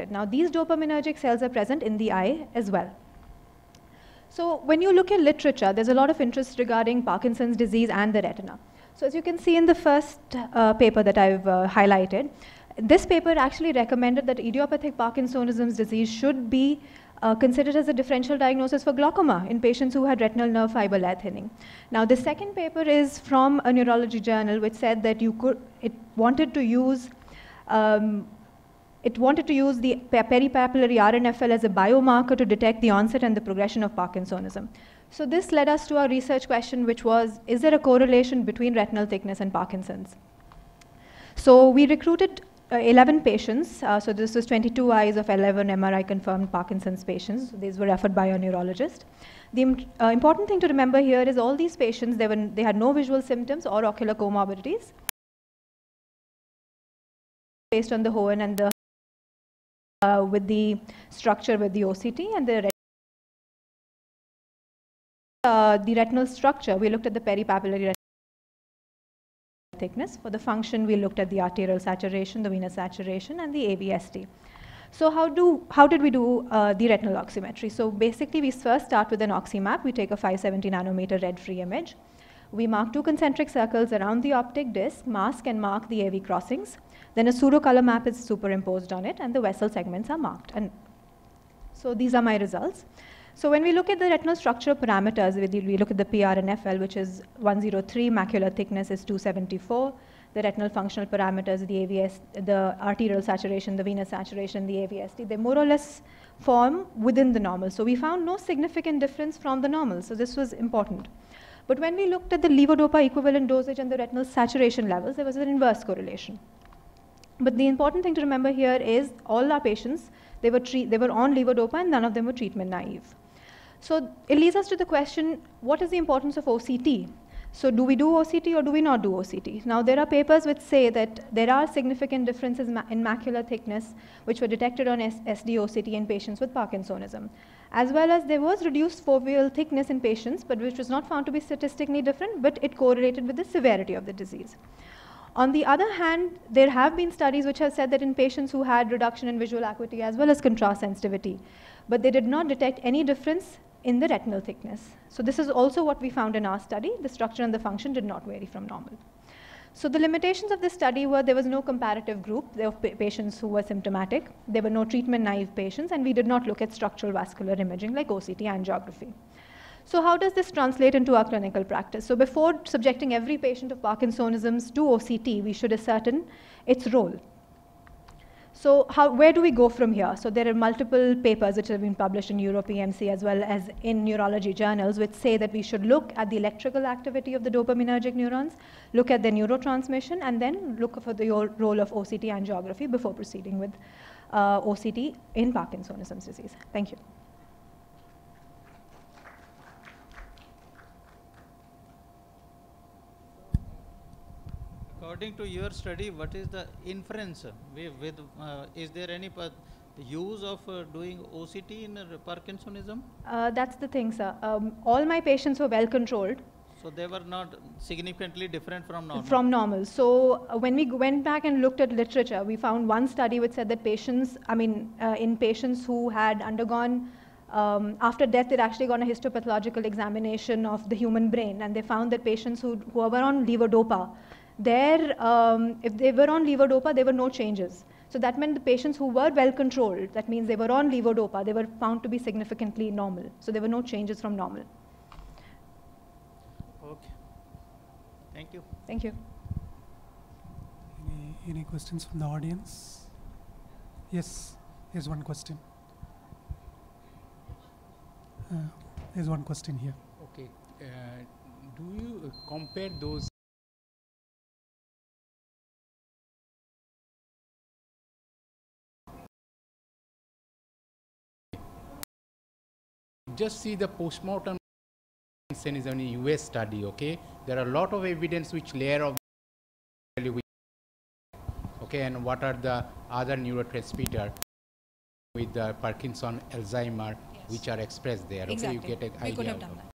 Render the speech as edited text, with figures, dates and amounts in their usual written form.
Now, these dopaminergic cells are present in the eye as well. So when you look at literature, there's a lot of interest regarding Parkinson's disease and the retina. So as you can see in the first paper that I've highlighted, this paper actually recommended that idiopathic Parkinsonism disease should be considered as a differential diagnosis for glaucoma in patients who had retinal nerve fiber layer thinning. Now, the second paper is from a neurology journal which said that it wanted to use the peripapillary RNFL as a biomarker to detect the onset and the progression of Parkinsonism. So this led us to our research question, which was, is there a correlation between retinal thickness and Parkinson's? So we recruited 11 patients. So this was 22 eyes of 11 MRI-confirmed Parkinson's patients. So these were referred by a neurologist. The important thing to remember here is all these patients, they had no visual symptoms or ocular comorbidities based on the Hohen and the with the structure with the OCT and the retinal structure. We looked at the peripapillary thickness. For the function, we looked at the arterial saturation, the venous saturation, and the AVST. So how did we do the retinal oximetry? So basically, we first start with an oxymap. We take a 570 nanometer red-free image. We mark 2 concentric circles around the optic disc, mask and mark the AV crossings. Then a pseudo-color map is superimposed on it, and the vessel segments are marked. And so these are my results. So when we look at the retinal structure parameters, we look at the PRNFL, which is 103, macular thickness is 274, the retinal functional parameters, the AVS, the arterial saturation, the venous saturation, the AVST, they more or less form within the normal. So we found no significant difference from the normal, so this was important. But when we looked at the levodopa equivalent dosage and the retinal saturation levels, there was an inverse correlation. But the important thing to remember here is all our patients, they were on levodopa and none of them were treatment naive. So it leads us to the question, what is the importance of OCT? So do we do OCT or do we not do OCT? Now there are papers which say that there are significant differences in macular thickness which were detected on SD-OCT in patients with Parkinsonism. As well as there was reduced foveal thickness in patients, but which was not found to be statistically different, but it correlated with the severity of the disease. On the other hand, there have been studies which have said that in patients who had reduction in visual acuity as well as contrast sensitivity, but they did not detect any difference in the retinal thickness. So this is also what we found in our study. The structure and the function did not vary from normal. So the limitations of this study were there was no comparative group of patients who were symptomatic. There were no treatment-naive patients, and we did not look at structural vascular imaging like OCT angiography. So how does this translate into our clinical practice? So before subjecting every patient of Parkinsonism to OCT, we should ascertain its role. So where do we go from here? So there are multiple papers which have been published in Neuro PMC as well as in neurology journals which say that we should look at the electrical activity of the dopaminergic neurons, look at their neurotransmission, and then look for the role of OCT angiography before proceeding with OCT in Parkinsonism disease. Thank you. According to your study, what is the inference? Is there any use of doing OCT in Parkinsonism? That's the thing, sir. All my patients were well controlled. So they were not significantly different from normal? From normal. So when we went back and looked at literature, we found one study which said that patients, in patients who had undergone after death, they'd actually gone a histopathological examination of the human brain, and they found that patients who were on levodopa, if they were on levodopa, there were no changes. So that meant the patients who were well controlled, that means they were on levodopa, they were found to be significantly normal. So there were no changes from normal. Okay. Thank you. Thank you. Any questions from the audience? Yes, here's one question. There's one question here. Okay. Do you compare those just see the postmortem is a US study, okay? There are a lot of evidence which layer of okay, and what are the other neurotransmitter with the Parkinson, Alzheimer, yes, which are expressed there. Exactly. Okay, you get an idea. We could have done that.